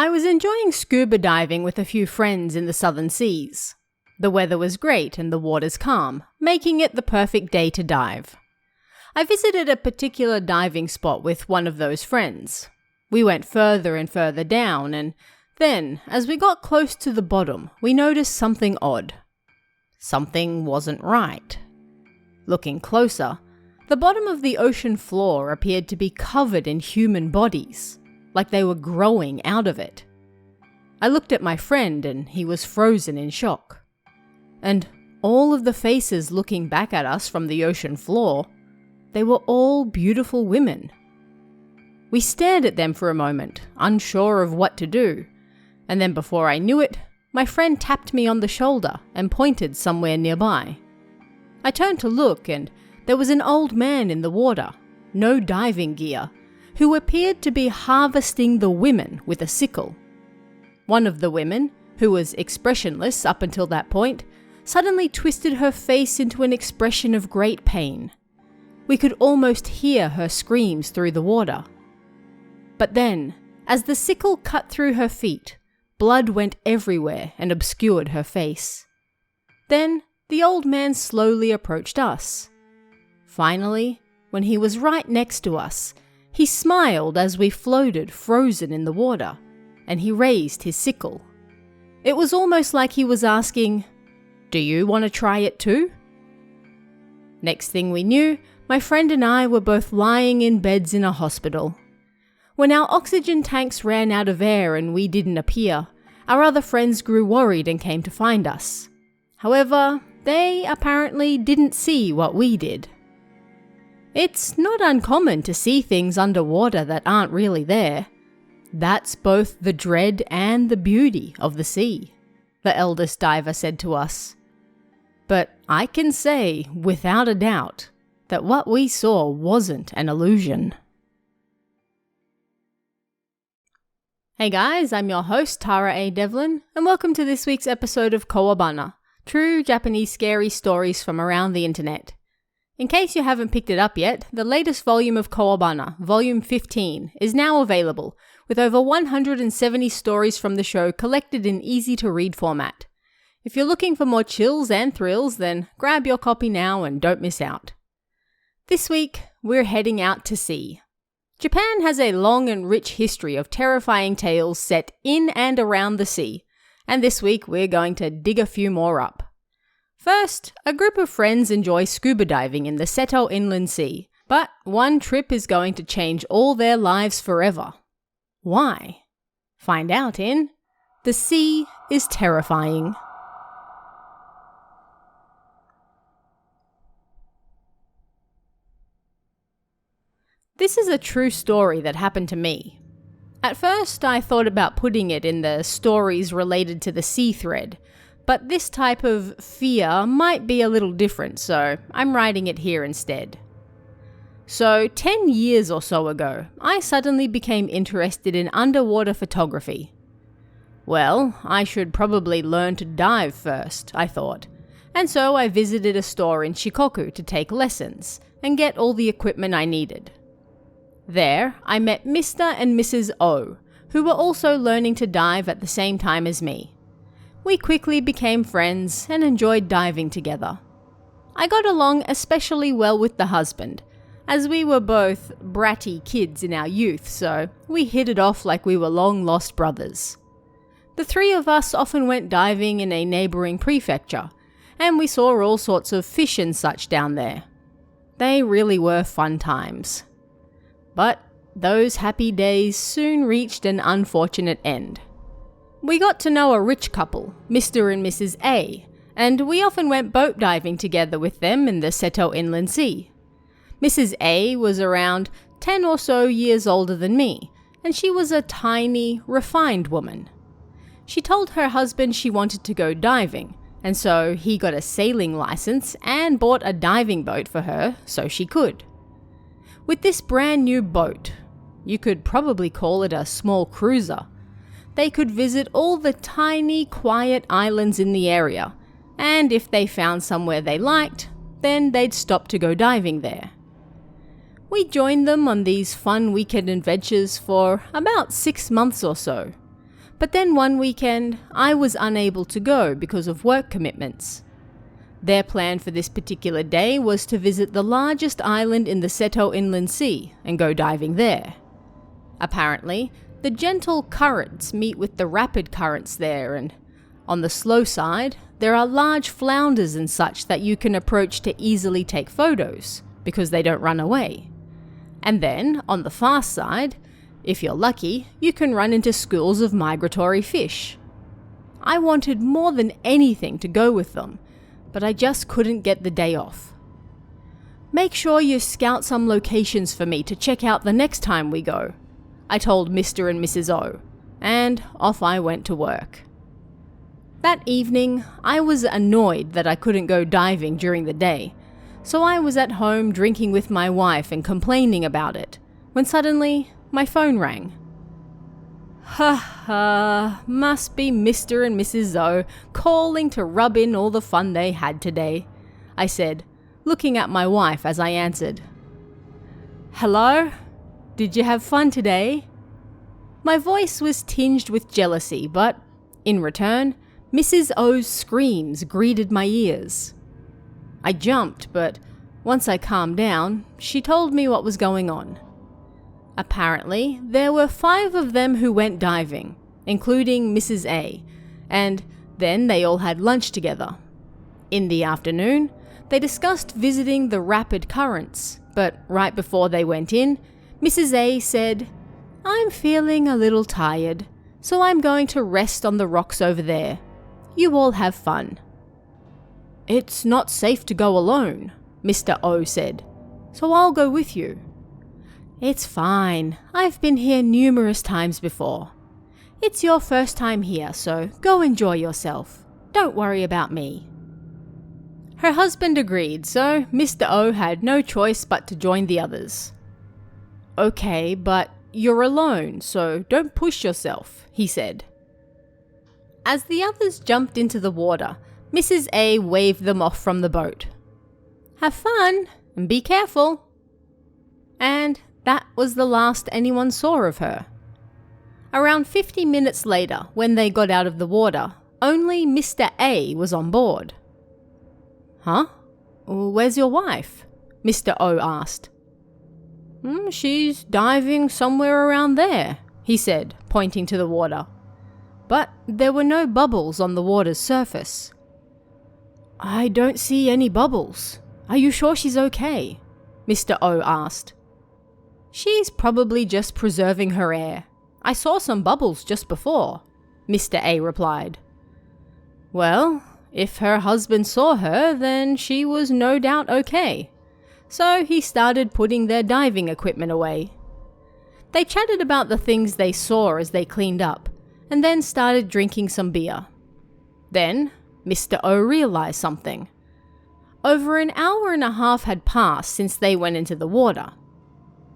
I was enjoying scuba diving with a few friends in the southern seas. The weather was great and the waters calm, making it the perfect day to dive. I visited a particular diving spot with one of those friends. We went further and further down, and then, as we got close to the bottom, we noticed something odd. Something wasn't right. Looking closer, the bottom of the ocean floor appeared to be covered in human bodies, like they were growing out of it. I looked at my friend and he was frozen in shock. And all of the faces looking back at us from the ocean floor, they were all beautiful women. We stared at them for a moment, unsure of what to do, and then before I knew it, my friend tapped me on the shoulder and pointed somewhere nearby. I turned to look and there was an old man in the water, no diving gear, who appeared to be harvesting the women with a sickle. One of the women, who was expressionless up until that point, suddenly twisted her face into an expression of great pain. We could almost hear her screams through the water. But then, as the sickle cut through her feet, blood went everywhere and obscured her face. Then, the old man slowly approached us. Finally, when he was right next to us, he smiled as we floated frozen in the water, and he raised his sickle. It was almost like he was asking, "Do you want to try it too?" Next thing we knew, my friend and I were both lying in beds in a hospital. When our oxygen tanks ran out of air and we didn't appear, our other friends grew worried and came to find us. However, they apparently didn't see what we did. It's not uncommon to see things underwater that aren't really there. That's both the dread and the beauty of the sea, the eldest diver said to us. But I can say, without a doubt, that what we saw wasn't an illusion. Hey guys, I'm your host Tara A. Devlin, and welcome to this week's episode of Kowabana, true Japanese scary stories from around the internet. In case you haven't picked it up yet, the latest volume of Kowabana, volume 15, is now available, with over 170 stories from the show collected in easy-to-read format. If you're looking for more chills and thrills, then grab your copy now and don't miss out. This week, we're heading out to sea. Japan has a long and rich history of terrifying tales set in and around the sea, and this week we're going to dig a few more up. First, a group of friends enjoy scuba diving in the Seto Inland Sea, but one trip is going to change all their lives forever. Why? Find out in The Sea is Terrifying. This is a true story that happened to me. At first, I thought about putting it in the stories related to the sea thread, but this type of fear might be a little different, so I'm writing it here instead. So, 10 years or so ago, I suddenly became interested in underwater photography. Well, I should probably learn to dive first, I thought, and so I visited a store in Shikoku to take lessons and get all the equipment I needed. There, I met Mr. and Mrs. O, who were also learning to dive at the same time as me. We quickly became friends and enjoyed diving together. I got along especially well with the husband, as we were both bratty kids in our youth, so we hit it off like we were long-lost brothers. The three of us often went diving in a neighbouring prefecture, and we saw all sorts of fish and such down there. They really were fun times. But those happy days soon reached an unfortunate end. We got to know a rich couple, Mr. and Mrs. A, and we often went boat diving together with them in the Seto Inland Sea. Mrs. A was around 10 or so years older than me, and she was a tiny, refined woman. She told her husband she wanted to go diving, and so he got a sailing license and bought a diving boat for her so she could. With this brand new boat, you could probably call it a small cruiser, they could visit all the tiny, quiet islands in the area, and if they found somewhere they liked, then they'd stop to go diving there. We joined them on these fun weekend adventures for about 6 months or so. But then one weekend, I was unable to go because of work commitments. Their plan for this particular day was to visit the largest island in the Seto Inland Sea and go diving there. Apparently, the gentle currents meet with the rapid currents there, and on the slow side, there are large flounders and such that you can approach to easily take photos because they don't run away. And then, on the fast side, if you're lucky, you can run into schools of migratory fish. I wanted more than anything to go with them, but I just couldn't get the day off. Make sure you scout some locations for me to check out the next time we go, I told Mr. and Mrs. O, and off I went to work. That evening, I was annoyed that I couldn't go diving during the day, so I was at home drinking with my wife and complaining about it, when suddenly my phone rang. Ha ha, must be Mr. and Mrs. O calling to rub in all the fun they had today, I said, looking at my wife as I answered. Hello? Did you have fun today? My voice was tinged with jealousy, but, in return, Mrs. O's screams greeted my ears. I jumped, but once I calmed down, she told me what was going on. Apparently, there were 5 of them who went diving, including Mrs. A, and then they all had lunch together. In the afternoon, they discussed visiting the rapid currents, but right before they went in, Mrs. A said, "I'm feeling a little tired, so I'm going to rest on the rocks over there. You all have fun." "It's not safe to go alone," Mr. O said, "so I'll go with you." "It's fine. I've been here numerous times before. It's your first time here, so go enjoy yourself. Don't worry about me." Her husband agreed, so Mr. O had no choice but to join the others. "Okay, but you're alone, so don't push yourself," he said. As the others jumped into the water, Mrs. A waved them off from the boat. "Have fun, and be careful." And that was the last anyone saw of her. Around 50 minutes later, when they got out of the water, only Mr. A was on board. "Huh? Where's your wife?" Mr. O asked. "She's diving somewhere around there," he said, pointing to the water. But there were no bubbles on the water's surface. "I don't see any bubbles. Are you sure she's okay?" Mr. O asked. "She's probably just preserving her air. I saw some bubbles just before," Mr. A replied. Well, if her husband saw her, then she was no doubt okay. So he started putting their diving equipment away. They chatted about the things they saw as they cleaned up, and then started drinking some beer. Then, Mr. O realized something. Over an hour and a half had passed since they went into the water.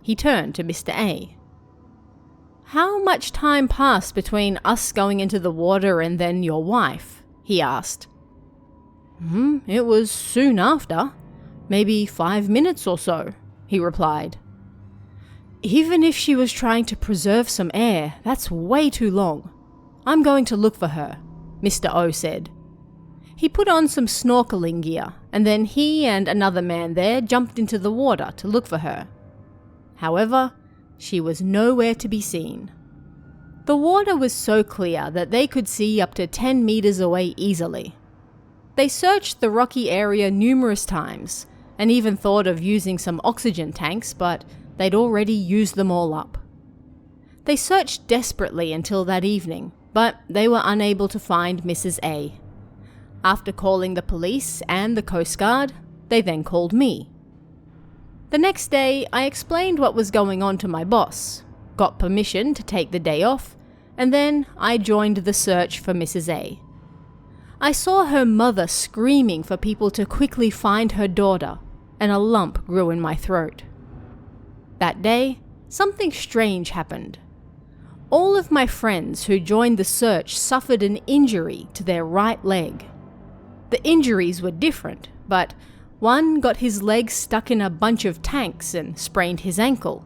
He turned to Mr. A. "How much time passed between us going into the water and then your wife?" he asked. It was soon after. Maybe 5 minutes or so," he replied. "Even if she was trying to preserve some air, that's way too long. I'm going to look for her," Mr. O said. He put on some snorkeling gear, and then he and another man there jumped into the water to look for her. However, she was nowhere to be seen. The water was so clear that they could see up to 10 meters away easily. They searched the rocky area numerous times, and even thought of using some oxygen tanks, but they'd already used them all up. They searched desperately until that evening, but they were unable to find Mrs. A. After calling the police and the Coast Guard, they then called me. The next day, I explained what was going on to my boss, got permission to take the day off, and then I joined the search for Mrs. A. I saw her mother screaming for people to quickly find her daughter, and a lump grew in my throat. That day, something strange happened. All of my friends who joined the search suffered an injury to their right leg. The injuries were different, but one got his leg stuck in a bunch of tanks and sprained his ankle.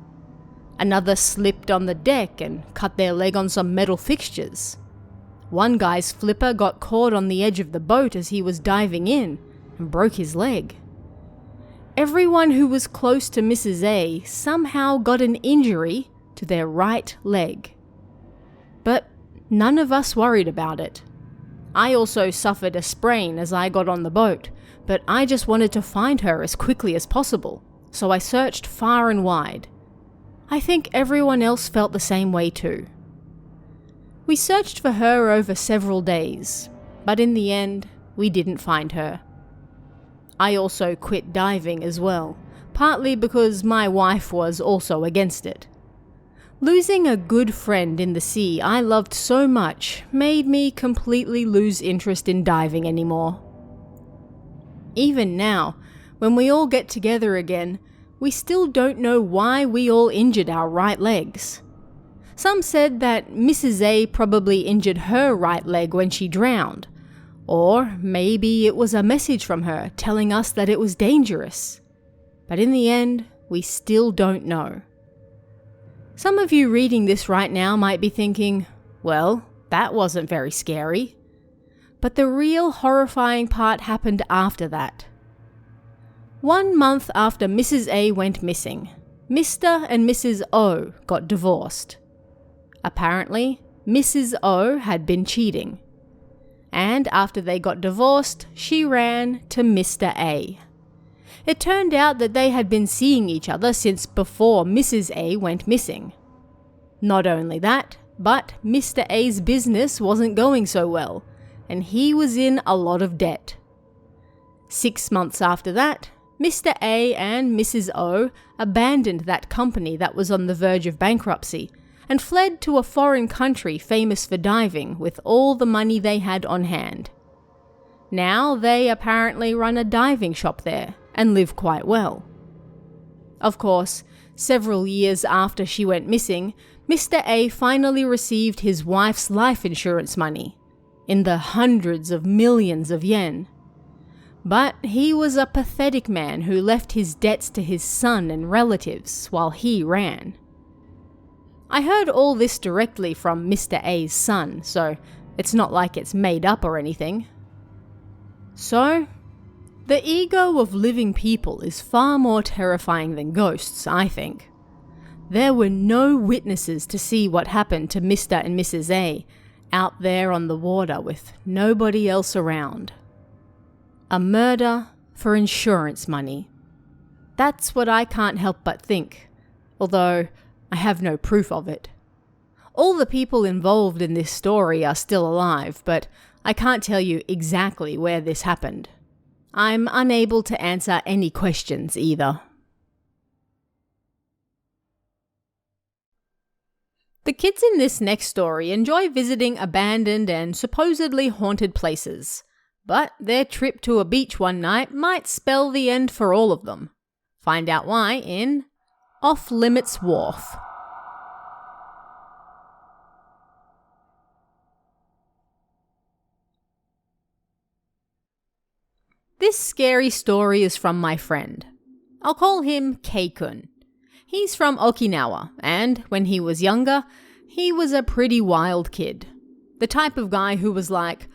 Another slipped on the deck and cut their leg on some metal fixtures. One guy's flipper got caught on the edge of the boat as he was diving in and broke his leg. Everyone who was close to Mrs. A somehow got an injury to their right leg. But none of us worried about it. I also suffered a sprain as I got on the boat, but I just wanted to find her as quickly as possible, so I searched far and wide. I think everyone else felt the same way too. We searched for her over several days, but in the end, we didn't find her. I also quit diving as well, partly because my wife was also against it. Losing a good friend in the sea I loved so much made me completely lose interest in diving anymore. Even now, when we all get together again, we still don't know why we all injured our right legs. Some said that Mrs. A probably injured her right leg when she drowned, or maybe it was a message from her telling us that it was dangerous. But in the end, we still don't know. Some of you reading this right now might be thinking, well, that wasn't very scary. But the real horrifying part happened after that. 1 month after Mrs. A went missing, Mr. and Mrs. O got divorced. Apparently, Mrs. O had been cheating. And after they got divorced, she ran to Mr. A. It turned out that they had been seeing each other since before Mrs. A went missing. Not only that, but Mr. A's business wasn't going so well, and he was in a lot of debt. 6 months after that, Mr. A and Mrs. O abandoned that company that was on the verge of bankruptcy and fled to a foreign country famous for diving with all the money they had on hand. Now they apparently run a diving shop there and live quite well. Of course, several years after she went missing, Mr. A finally received his wife's life insurance money, in the hundreds of millions of yen. But he was a pathetic man who left his debts to his son and relatives while he ran. I heard all this directly from Mr. A's son, so it's not like it's made up or anything. So, the ego of living people is far more terrifying than ghosts, I think. There were no witnesses to see what happened to Mr. and Mrs. A out there on the water with nobody else around. A murder for insurance money. That's what I can't help but think, although I have no proof of it. All the people involved in this story are still alive, but I can't tell you exactly where this happened. I'm unable to answer any questions either. The kids in this next story enjoy visiting abandoned and supposedly haunted places, but their trip to a beach one night might spell the end for all of them. Find out why in Limits Wharf. This scary story is from my friend. I'll call him K-kun. He's from Okinawa, and when he was younger, he was a pretty wild kid. The type of guy who was like,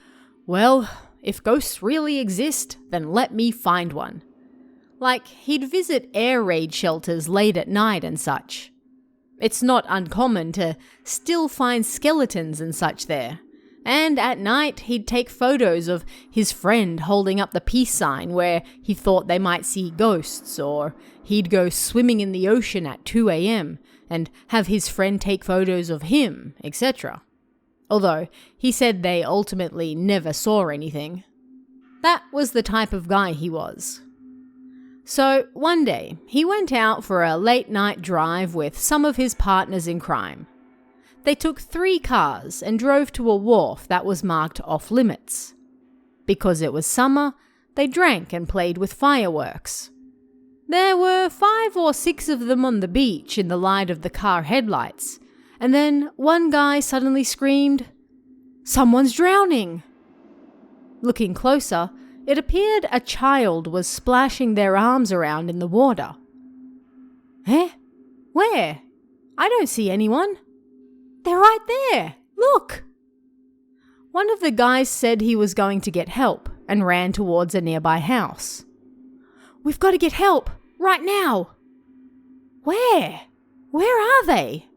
well, if ghosts really exist, then let me find one. Like, he'd visit air raid shelters late at night and such. It's not uncommon to still find skeletons and such there. And at night, he'd take photos of his friend holding up the peace sign where he thought they might see ghosts, or he'd go swimming in the ocean at 2 a.m. and have his friend take photos of him, etc. Although, he said they ultimately never saw anything. That was the type of guy he was. So, one day, he went out for a late-night drive with some of his partners in crime. They took 3 cars and drove to a wharf that was marked off limits. Because it was summer, they drank and played with fireworks. There were 5 or 6 of them on the beach in the light of the car headlights, and then one guy suddenly screamed, "Someone's drowning!" Looking closer, it appeared a child was splashing their arms around in the water. Eh? Where? I don't see anyone. They're right there! Look! One of the guys said he was going to get help and ran towards a nearby house. "We've got to get help, right now!" "Where? Where are they?"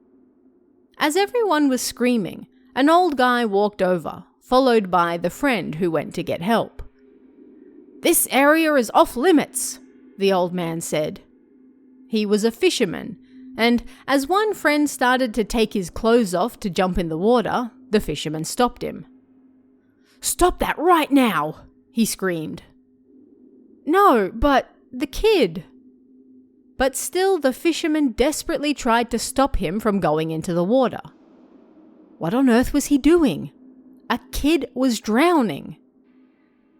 As everyone was screaming, an old guy walked over, followed by the friend who went to get help. "This area is off limits," the old man said. He was a fisherman, and as one friend started to take his clothes off to jump in the water, the fisherman stopped him. "Stop that right now!" he screamed. "No, but the kid." But still the fisherman desperately tried to stop him from going into the water. What on earth was he doing? A kid was drowning.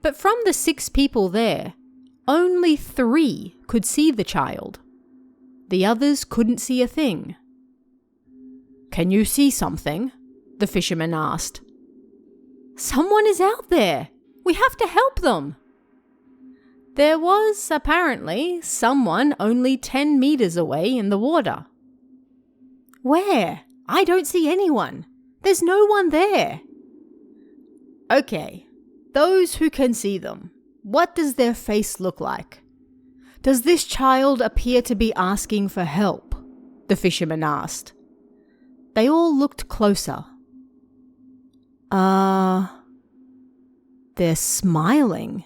But from the 6 people there, only 3 could see the child. The others couldn't see a thing. "Can you see something?" the fisherman asked. "Someone is out there. We have to help them." There was, apparently, someone only 10 meters away in the water. "Where? I don't see anyone. There's no one there." "Okay, those who can see them, what does their face look like? Does this child appear to be asking for help?" the fisherman asked. They all looked closer. They're smiling.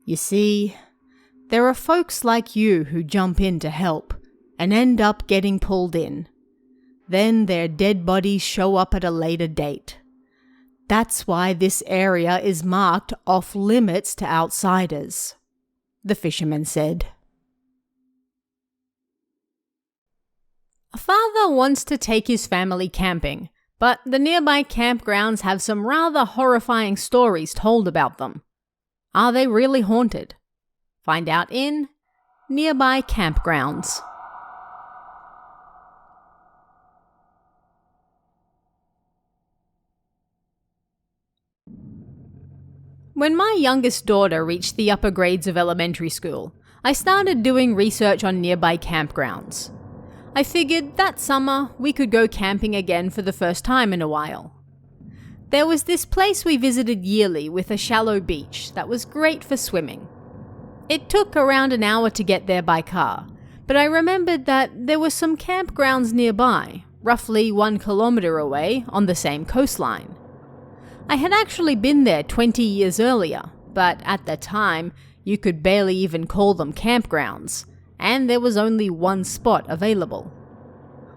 You see, there are folks like you who jump in to help and end up getting pulled in. Then their dead bodies show up at a later date. That's why this area is marked off limits to outsiders, the fisherman said. A father wants to take his family camping, but the nearby campgrounds have some rather horrifying stories told about them. Are they really haunted? Find out in Nearby Campgrounds. When my youngest daughter reached the upper grades of elementary school, I started doing research on nearby campgrounds. I figured that summer we could go camping again for the first time in a while. There was this place we visited yearly with a shallow beach that was great for swimming. It took around an hour to get there by car, but I remembered that there were some campgrounds nearby, roughly 1 kilometer away on the same coastline. I had actually been there 20 years earlier, but at the time, you could barely even call them campgrounds, and there was only one spot available.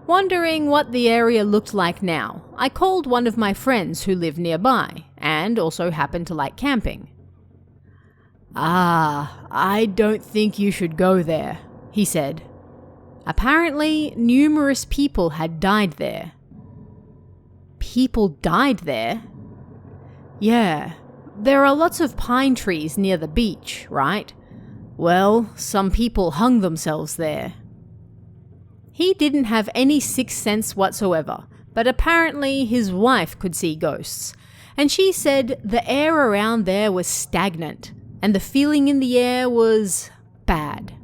Wondering what the area looked like now, I called one of my friends who lived nearby, and also happened to like camping. I don't think you should go there, he said. Apparently, numerous people had died there. People died there? Yeah, there are lots of pine trees near the beach, right? Well, some people hung themselves there. He didn't have any sixth sense whatsoever, but apparently his wife could see ghosts, and she said the air around there was stagnant, and the feeling in the air was bad.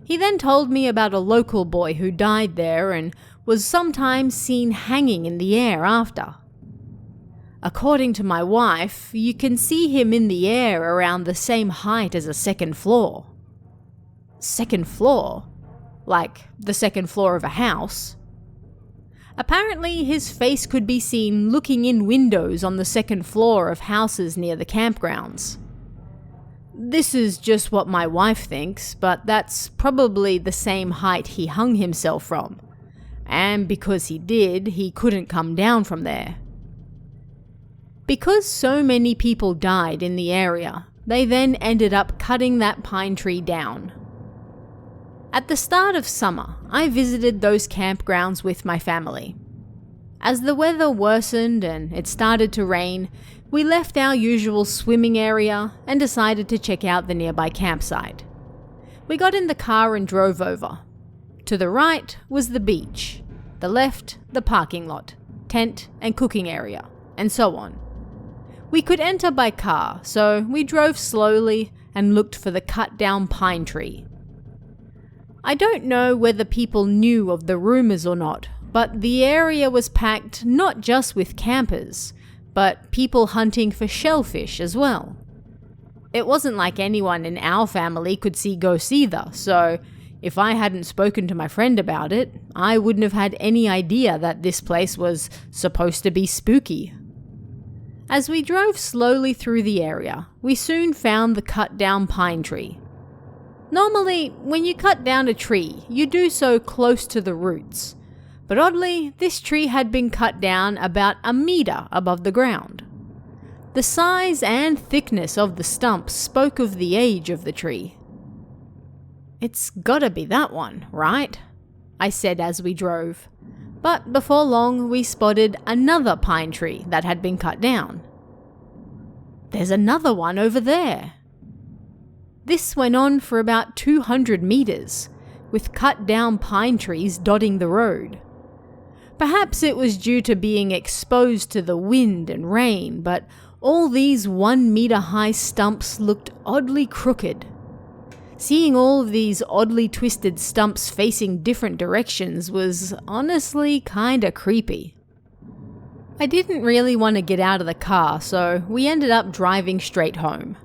He then told me about a local boy who died there and was sometimes seen hanging in the air after. According to my wife, you can see him in the air around the same height as a second floor. Second floor? Like the second floor of a house. Apparently, his face could be seen looking in windows on the second floor of houses near the campgrounds. This is just what my wife thinks, but that's probably the same height he hung himself from. And because he did, he couldn't come down from there. Because so many people died in the area, they then ended up cutting that pine tree down. At the start of summer, I visited those campgrounds with my family. As the weather worsened and it started to rain, we left our usual swimming area and decided to check out the nearby campsite. We got in the car and drove over. To the right was the beach, the left the parking lot, tent and cooking area, and so on. We could enter by car, so we drove slowly and looked for the cut-down pine tree. I don't know whether people knew of the rumors or not, but the area was packed not just with campers, but people hunting for shellfish as well. It wasn't like anyone in our family could see ghosts either, so if I hadn't spoken to my friend about it, I wouldn't have had any idea that this place was supposed to be spooky. As we drove slowly through the area, we soon found the cut-down pine tree. Normally, when you cut down a tree, you do so close to the roots, but oddly, this tree had been cut down about a meter above the ground. The size and thickness of the stumps spoke of the age of the tree. "It's gotta be that one, right?" I said as we drove. But before long, we spotted another pine tree that had been cut down. "There's another one over there." This went on for about 200 meters, with cut-down pine trees dotting the road. Perhaps it was due to being exposed to the wind and rain, but all these 1-meter-high stumps looked oddly crooked. Seeing all of these oddly twisted stumps facing different directions was honestly kinda creepy. I didn't really want to get out of the car, so we ended up driving straight home.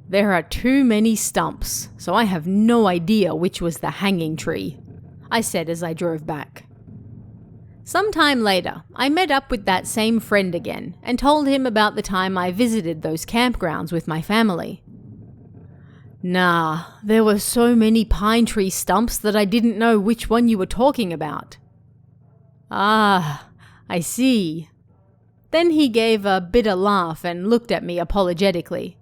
"There are too many stumps, so I have no idea which was the hanging tree," I said as I drove back. Sometime later, I met up with that same friend again and told him about the time I visited those campgrounds with my family. "Nah, there were so many pine tree stumps that I didn't know which one you were talking about." "Ah, I see." Then he gave a bitter laugh and looked at me apologetically.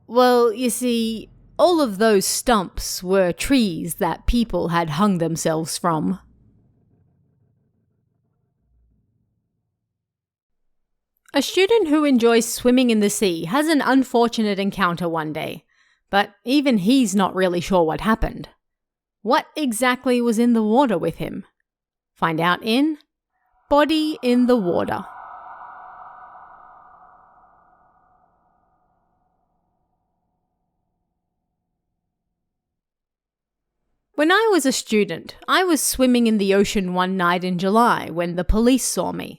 "Well, you see, all of those stumps were trees that people had hung themselves from." A student who enjoys swimming in the sea has an unfortunate encounter one day, but even he's not really sure what happened. What exactly was in the water with him? Find out in Body in the Water. When I was a student, I was swimming in the ocean one night in July when the police saw me.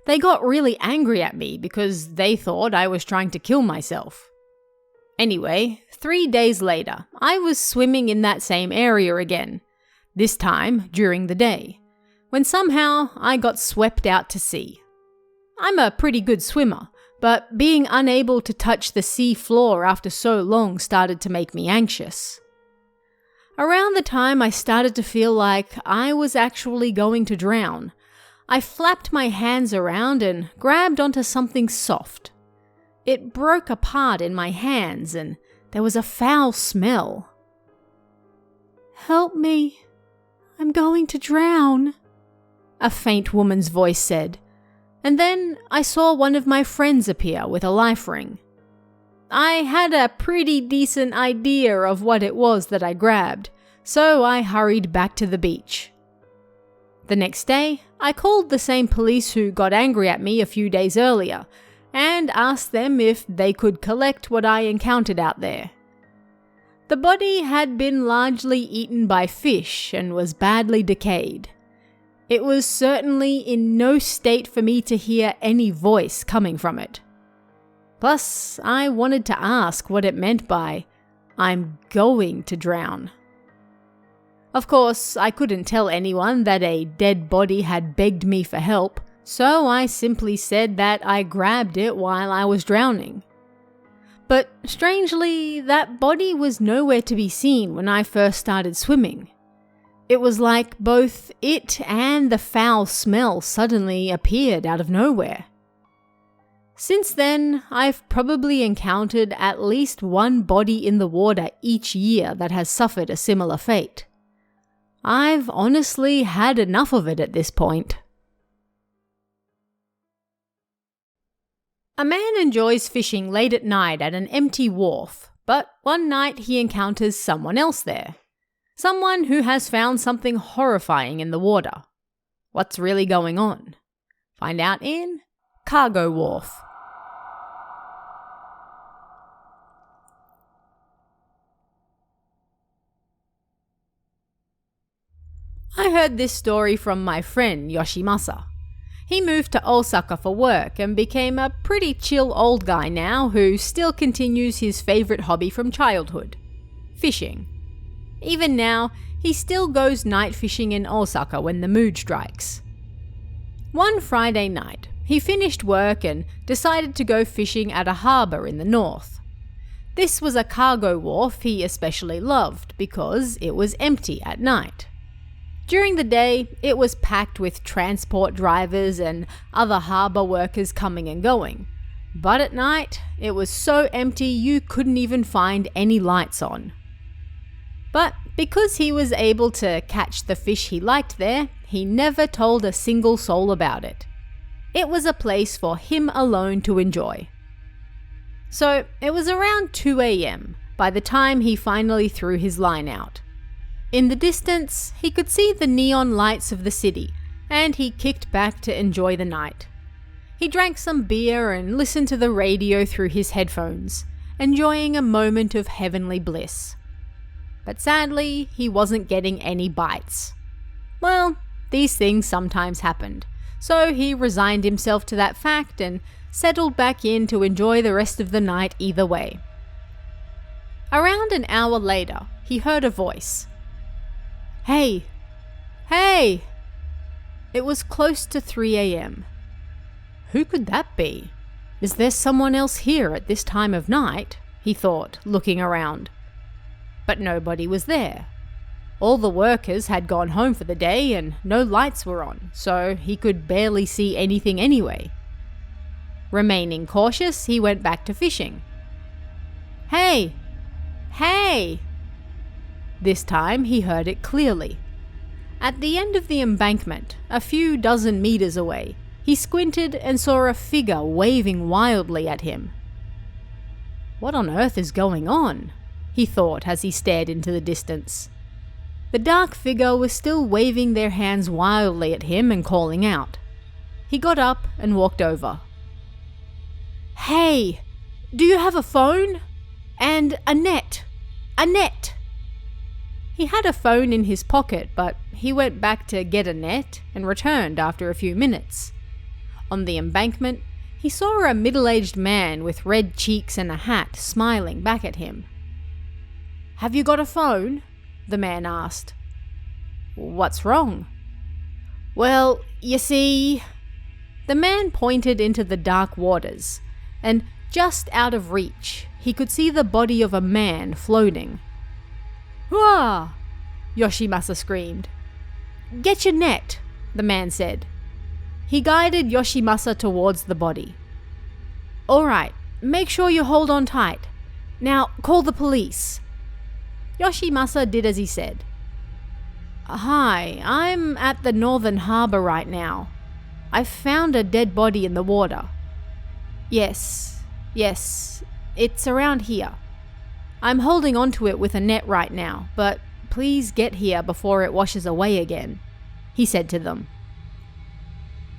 They got really angry at me because they thought I was trying to kill myself. Anyway, 3 days later, I was swimming in that same area again, this time during the day, when somehow I got swept out to sea. I'm a pretty good swimmer, but being unable to touch the sea floor after so long started to make me anxious. Around the time I started to feel like I was actually going to drown, I flapped my hands around and grabbed onto something soft. It broke apart in my hands and there was a foul smell. "Help me, I'm going to drown," a faint woman's voice said, and then I saw one of my friends appear with a life ring. I had a pretty decent idea of what it was that I grabbed, so I hurried back to the beach. The next day, I called the same police who got angry at me a few days earlier and asked them if they could collect what I encountered out there. The body had been largely eaten by fish and was badly decayed. It was certainly in no state for me to hear any voice coming from it. Plus, I wanted to ask what it meant by, "I'm going to drown." Of course, I couldn't tell anyone that a dead body had begged me for help, so I simply said that I grabbed it while I was drowning. But strangely, that body was nowhere to be seen when I first started swimming. It was like both it and the foul smell suddenly appeared out of nowhere. Since then, I've probably encountered at least one body in the water each year that has suffered a similar fate. I've honestly had enough of it at this point. A man enjoys fishing late at night at an empty wharf, but one night he encounters someone else there. Someone who has found something horrifying in the water. What's really going on? Find out in Cargo Wharf. I heard this story from my friend Yoshimasa. He moved to Osaka for work and became a pretty chill old guy now who still continues his favourite hobby from childhood: fishing. Even now, he still goes night fishing in Osaka when the mood strikes. One Friday night, he finished work and decided to go fishing at a harbour in the north. This was a cargo wharf he especially loved because it was empty at night. During the day, it was packed with transport drivers and other harbour workers coming and going. But at night, it was so empty you couldn't even find any lights on. But because he was able to catch the fish he liked there, he never told a single soul about it. It was a place for him alone to enjoy. So it was around 2 a.m. by the time he finally threw his line out. In the distance, he could see the neon lights of the city, and he kicked back to enjoy the night. He drank some beer and listened to the radio through his headphones, enjoying a moment of heavenly bliss. But sadly, he wasn't getting any bites. Well, these things sometimes happened, so he resigned himself to that fact and settled back in to enjoy the rest of the night either way. Around an hour later, he heard a voice. "Hey! Hey!" It was close to 3 a.m. Who could that be? Is there someone else here at this time of night? He thought, looking around. But nobody was there. All the workers had gone home for the day and no lights were on, so he could barely see anything anyway. Remaining cautious, he went back to fishing. "Hey! Hey!" This time he heard it clearly. At the end of the embankment, a few dozen meters away, he squinted and saw a figure waving wildly at him. What on earth is going on? He thought as he stared into the distance. The dark figure was still waving their hands wildly at him and calling out. He got up and walked over. "Hey, do you have a phone? And a net? A net!" He had a phone in his pocket, but he went back to get a net and returned after a few minutes. On the embankment, he saw a middle-aged man with red cheeks and a hat smiling back at him. "Have you got a phone?" the man asked. "What's wrong?" "Well, you see..." The man pointed into the dark waters, and just out of reach, he could see the body of a man floating. "Wah!" Yoshimasa screamed. "Get your net," the man said. He guided Yoshimasa towards the body. "All right, make sure you hold on tight. Now call the police." Yoshimasa did as he said. "Hi, I'm at the northern harbour right now. I found a dead body in the water." Yes, it's around here. I'm holding onto it with a net right now, but please get here before it washes away again," he said to them.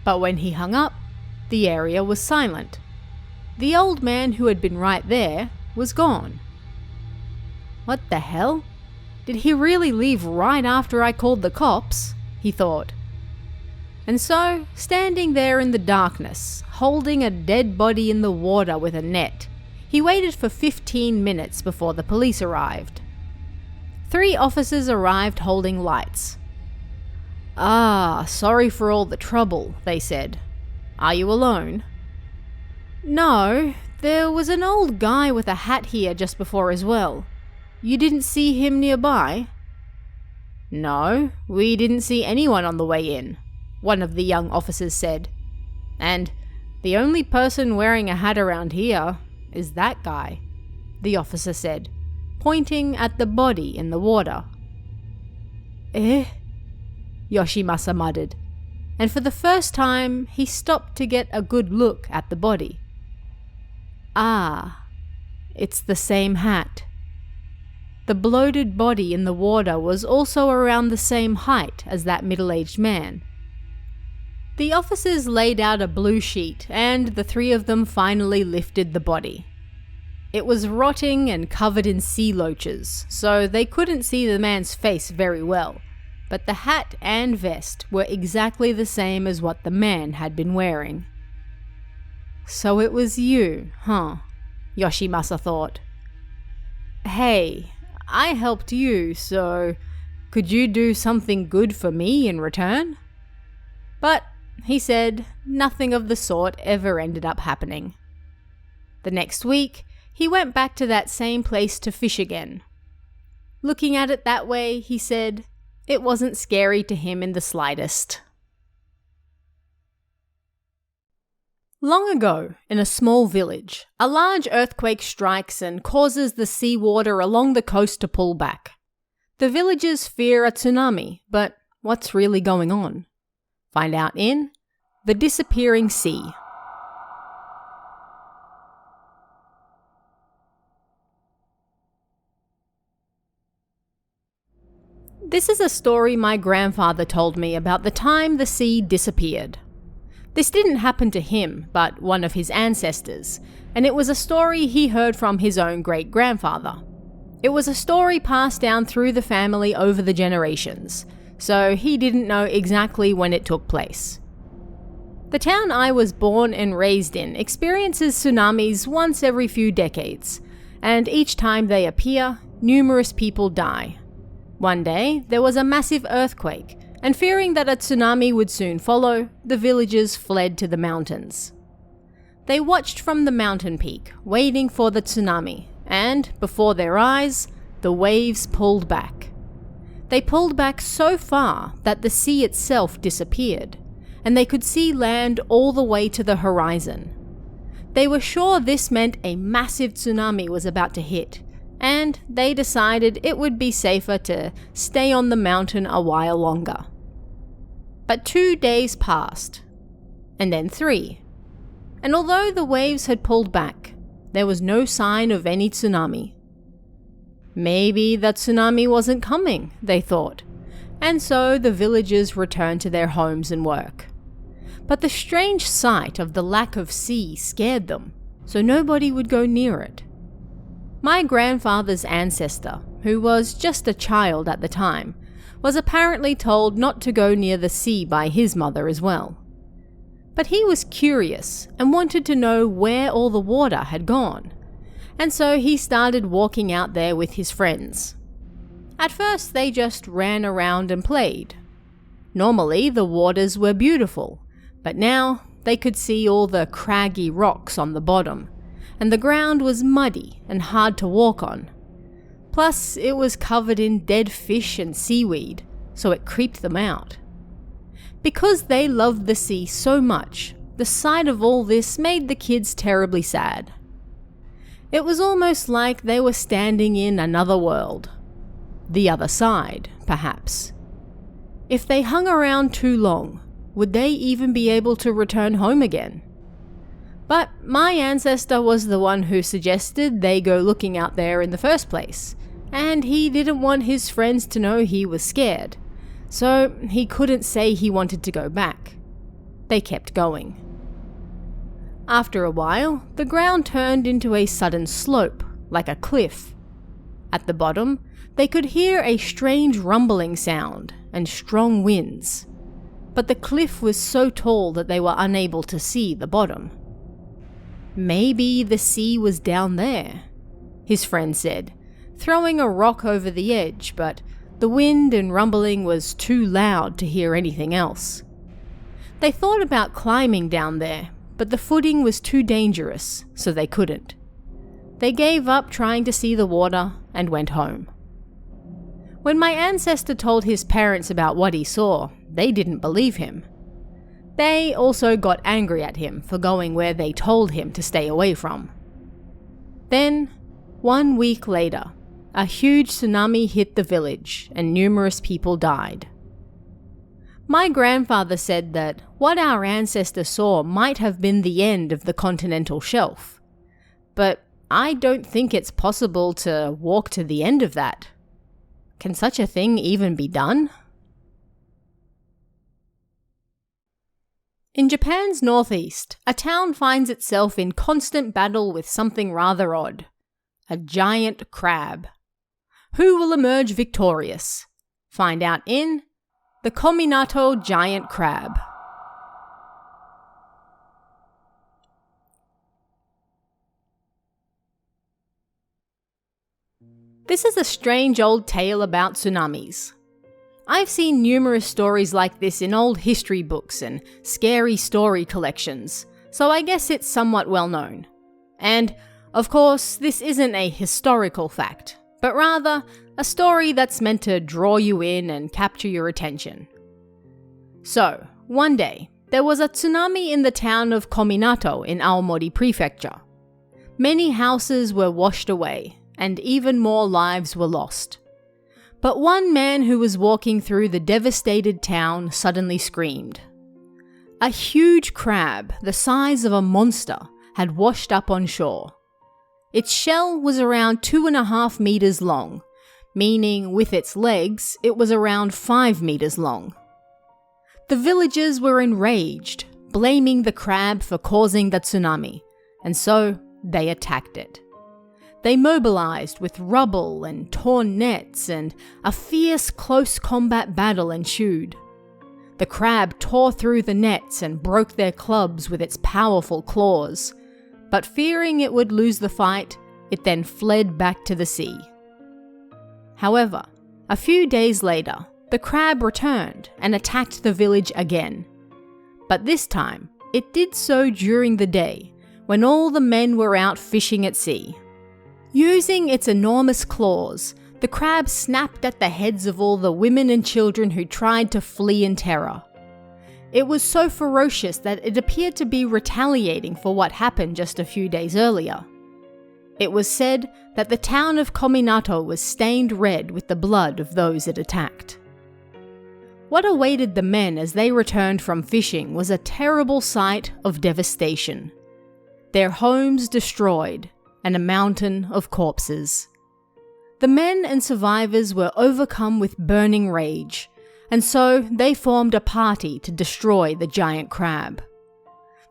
But when he hung up, the area was silent. The old man who had been right there was gone. What the hell? Did he really leave right after I called the cops? He thought. And so, standing there in the darkness, holding a dead body in the water with a net, he waited for 15 minutes before the police arrived. 3 officers arrived holding lights. "Ah, sorry for all the trouble," they said. "Are you alone?" "No, there was an old guy with a hat here just before as well. You didn't see him nearby?" "No, we didn't see anyone on the way in," one of the young officers said. "And the only person wearing a hat around here is that guy," the officer said, pointing at the body in the water. "Eh?" Yoshimasa muttered, and for the first time he stopped to get a good look at the body. Ah, it's the same hat. The bloated body in the water was also around the same height as that middle-aged man. The officers laid out a blue sheet, and the 3 of them finally lifted the body. It was rotting and covered in sea loaches, so they couldn't see the man's face very well, but the hat and vest were exactly the same as what the man had been wearing. So it was you, huh? Yoshimasa thought. Hey, I helped you, so could you do something good for me in return? But, he said, nothing of the sort ever ended up happening. The next week, he went back to that same place to fish again. Looking at it that way, he said, it wasn't scary to him in the slightest. Long ago, in a small village, a large earthquake strikes and causes the seawater along the coast to pull back. The villagers fear a tsunami, but what's really going on? Find out in The Disappearing Sea. This is a story my grandfather told me about the time the sea disappeared. This didn't happen to him, but one of his ancestors, and it was a story he heard from his own great-grandfather. It was a story passed down through the family over the generations, so he didn't know exactly when it took place. The town I was born and raised in experiences tsunamis once every few decades, and each time they appear, numerous people die. One day, there was a massive earthquake, and fearing that a tsunami would soon follow, the villagers fled to the mountains. They watched from the mountain peak, waiting for the tsunami, and, before their eyes, the waves pulled back. They pulled back so far that the sea itself disappeared, and they could see land all the way to the horizon. They were sure this meant a massive tsunami was about to hit, and they decided it would be safer to stay on the mountain a while longer. But 2 days passed, and then 3. And although the waves had pulled back, there was no sign of any tsunami. Maybe the tsunami wasn't coming, they thought, and so the villagers returned to their homes and work. But the strange sight of the lack of sea scared them, so nobody would go near it. My grandfather's ancestor, who was just a child at the time, was apparently told not to go near the sea by his mother as well. But he was curious and wanted to know where all the water had gone, and so he started walking out there with his friends. At first they just ran around and played. Normally the waters were beautiful, but now they could see all the craggy rocks on the bottom, and the ground was muddy and hard to walk on. Plus, it was covered in dead fish and seaweed, so it creeped them out. Because they loved the sea so much, the sight of all this made the kids terribly sad. It was almost like they were standing in another world. The other side, perhaps. If they hung around too long, would they even be able to return home again? But my ancestor was the one who suggested they go looking out there in the first place, and he didn't want his friends to know he was scared, so he couldn't say he wanted to go back. They kept going. After a while, the ground turned into a sudden slope, like a cliff. At the bottom, they could hear a strange rumbling sound and strong winds, but the cliff was so tall that they were unable to see the bottom. Maybe the sea was down there, his friend said, throwing a rock over the edge, but the wind and rumbling was too loud to hear anything else. They thought about climbing down there, but the footing was too dangerous, so they couldn't. They gave up trying to see the water and went home. When my ancestor told his parents about what he saw, they didn't believe him. They also got angry at him for going where they told him to stay away from. Then, 1 week later, a huge tsunami hit the village and numerous people died. My grandfather said that what our ancestor saw might have been the end of the continental shelf. But I don't think it's possible to walk to the end of that. Can such a thing even be done? In Japan's northeast, a town finds itself in constant battle with something rather odd. A giant crab. Who will emerge victorious? Find out in The Kominato giant crab. This is a strange old tale about tsunamis. I've seen numerous stories like this in old history books and scary story collections, so I guess it's somewhat well known. And, of course, this isn't a historical fact, but rather a story that's meant to draw you in and capture your attention. So, one day, there was a tsunami in the town of Kominato in Aomori Prefecture. Many houses were washed away, and even more lives were lost. But one man who was walking through the devastated town suddenly screamed. A huge crab, the size of a monster, had washed up on shore. Its shell was around 2.5 meters long, meaning with its legs it was around 5 meters long. The villagers were enraged, blaming the crab for causing the tsunami, and so they attacked it. They mobilized with rubble and torn nets, and a fierce close combat battle ensued. The crab tore through the nets and broke their clubs with its powerful claws, but fearing it would lose the fight, it then fled back to the sea. However, a few days later, the crab returned and attacked the village again. But this time, it did so during the day, when all the men were out fishing at sea. Using its enormous claws, the crab snapped at the heads of all the women and children who tried to flee in terror. It was so ferocious that it appeared to be retaliating for what happened just a few days earlier. It was said that the town of Kominato was stained red with the blood of those it attacked. What awaited the men as they returned from fishing was a terrible sight of devastation. Their homes destroyed, and a mountain of corpses. The men and survivors were overcome with burning rage, and so they formed a party to destroy the giant crab.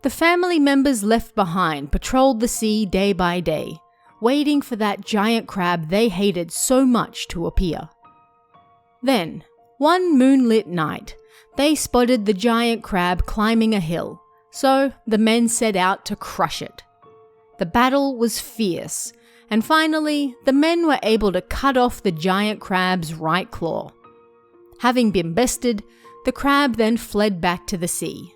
The family members left behind patrolled the sea day by day, waiting for that giant crab they hated so much to appear. Then, one moonlit night, they spotted the giant crab climbing a hill, so the men set out to crush it. The battle was fierce, and finally, the men were able to cut off the giant crab's right claw. Having been bested, the crab then fled back to the sea.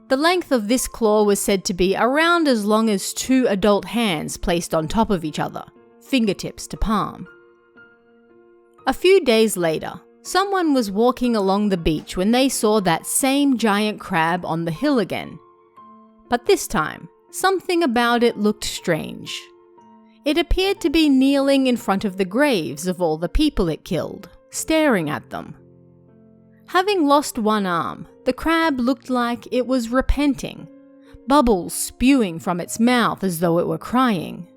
The length of this claw was said to be around as long as 2 adult hands placed on top of each other, fingertips to palm. A few days later, someone was walking along the beach when they saw that same giant crab on the hill again. But this time, something about it looked strange. It appeared to be kneeling in front of the graves of all the people it killed, staring at them. Having lost one arm, the crab looked like it was repenting, bubbles spewing from its mouth as though it were crying.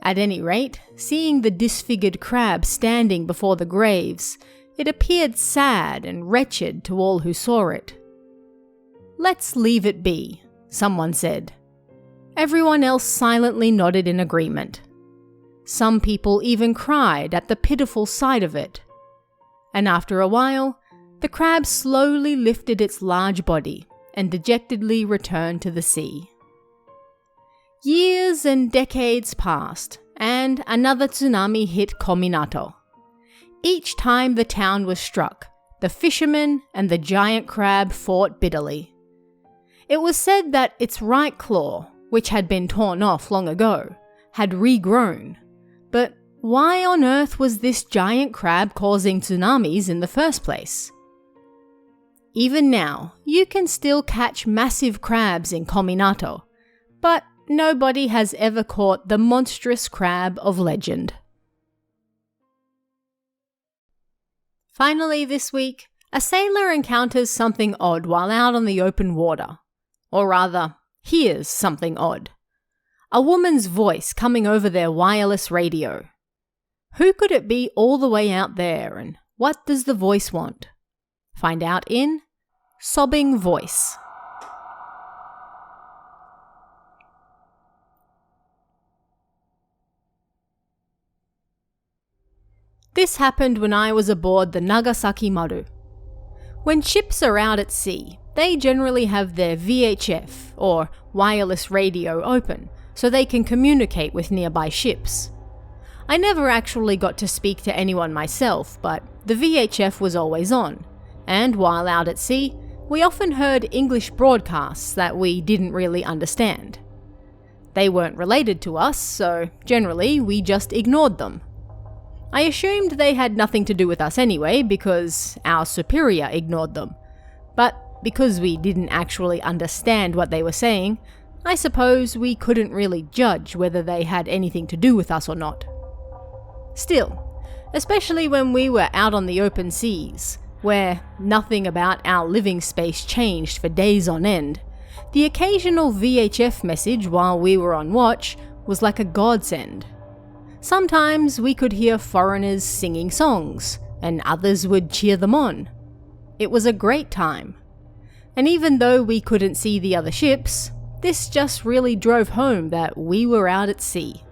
At any rate, seeing the disfigured crab standing before the graves, it appeared sad and wretched to all who saw it. "Let's leave it be," someone said. Everyone else silently nodded in agreement. Some people even cried at the pitiful sight of it. And after a while, the crab slowly lifted its large body and dejectedly returned to the sea. Years and decades passed, and another tsunami hit Kominato. Each time the town was struck, the fishermen and the giant crab fought bitterly. It was said that its right claw, which had been torn off long ago, had regrown. But why on earth was this giant crab causing tsunamis in the first place? Even now, you can still catch massive crabs in Kominato, but nobody has ever caught the monstrous crab of legend. Finally this week, a sailor encounters something odd while out on the open water. Or rather, hears something odd. A woman's voice coming over their wireless radio. Who could it be all the way out there, and what does the voice want? Find out in Sobbing Voice. This happened when I was aboard the Nagasaki Maru, When ships are out at sea, they generally have their VHF, or wireless radio, open, so they can communicate with nearby ships. I never actually got to speak to anyone myself, but the VHF was always on, and while out at sea, we often heard English broadcasts that we didn't really understand. They weren't related to us, so generally we just ignored them. I assumed they had nothing to do with us anyway because our superior ignored them, but because we didn't actually understand what they were saying, I suppose we couldn't really judge whether they had anything to do with us or not. Still, especially when we were out on the open seas, where nothing about our living space changed for days on end, the occasional VHF message while we were on watch was like a godsend. Sometimes we could hear foreigners singing songs, and others would cheer them on. It was a great time. And even though we couldn't see the other ships, this just really drove home that we were out at sea.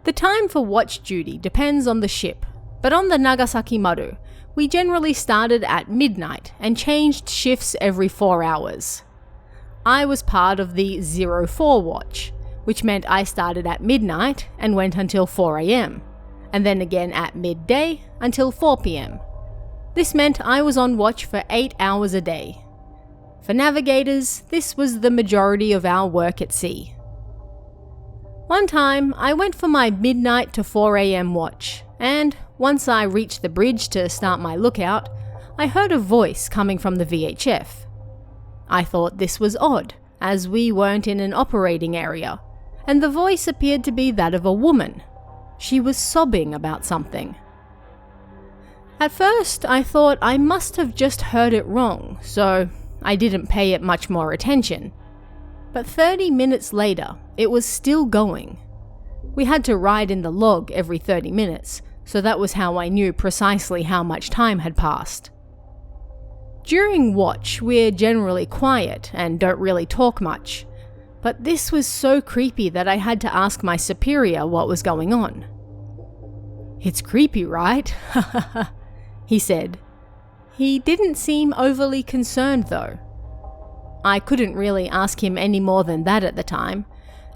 The time for watch duty depends on the ship, but on the Nagasaki Maru, we generally started at midnight and changed shifts every 4 hours. I was part of the 04 watch, which meant I started at midnight and went until 4 AM, and then again at midday until 4 PM. This meant I was on watch for 8 hours a day. For navigators, this was the majority of our work at sea. One time, I went for my midnight to 4 AM watch, and once I reached the bridge to start my lookout, I heard a voice coming from the VHF. I thought this was odd, as we weren't in an operating area, and the voice appeared to be that of a woman. She was sobbing about something. At first, I thought I must have just heard it wrong, so I didn't pay it much more attention. But 30 minutes later, it was still going. We had to write in the log every 30 minutes, so that was how I knew precisely how much time had passed. During watch, we're generally quiet and don't really talk much, but this was so creepy that I had to ask my superior what was going on. "It's creepy, right?" he said. He didn't seem overly concerned though. I couldn't really ask him any more than that at the time,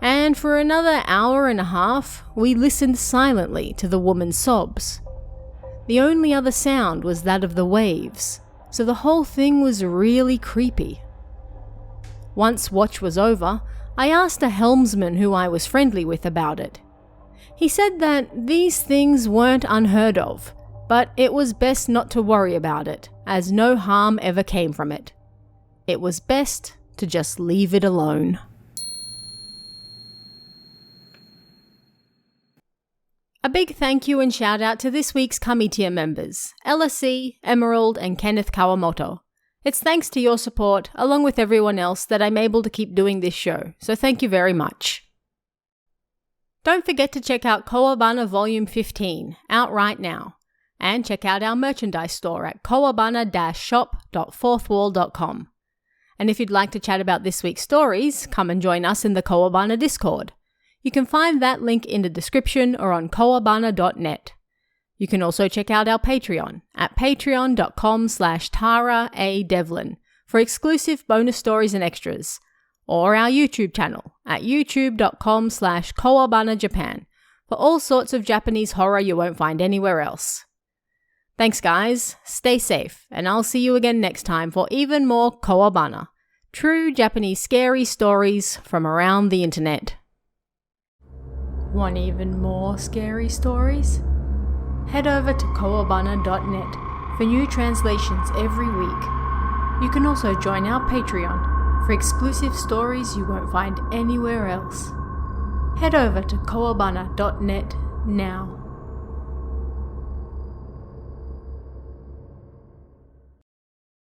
and for another hour and a half, we listened silently to the woman's sobs. The only other sound was that of the waves, so the whole thing was really creepy. Once watch was over, I asked a helmsman who I was friendly with about it. He said that these things weren't unheard of, but it was best not to worry about it, as no harm ever came from it. It was best to just leave it alone. A big thank you and shout out to this week's Kami tier members, Ella C, Emerald and Kenneth Kawamoto. It's thanks to your support, along with everyone else, that I'm able to keep doing this show, so thank you very much. Don't forget to check out Kowabana Volume 15, out right now, and check out our merchandise store at kowabana-shop.fourthwall.com. And if you'd like to chat about this week's stories, come and join us in the Kowabana Discord. You can find that link in the description or on kowabana.net. You can also check out our Patreon at patreon.com/TaraADevlin for exclusive bonus stories and extras, or our YouTube channel at youtube.com/KowabanaJapan for all sorts of Japanese horror you won't find anywhere else. Thanks guys, stay safe, and I'll see you again next time for even more Kowabana, true Japanese scary stories from around the internet. Want even more scary stories? Head over to kowabana.net for new translations every week. You can also join our Patreon for exclusive stories you won't find anywhere else. Head over to kowabana.net now.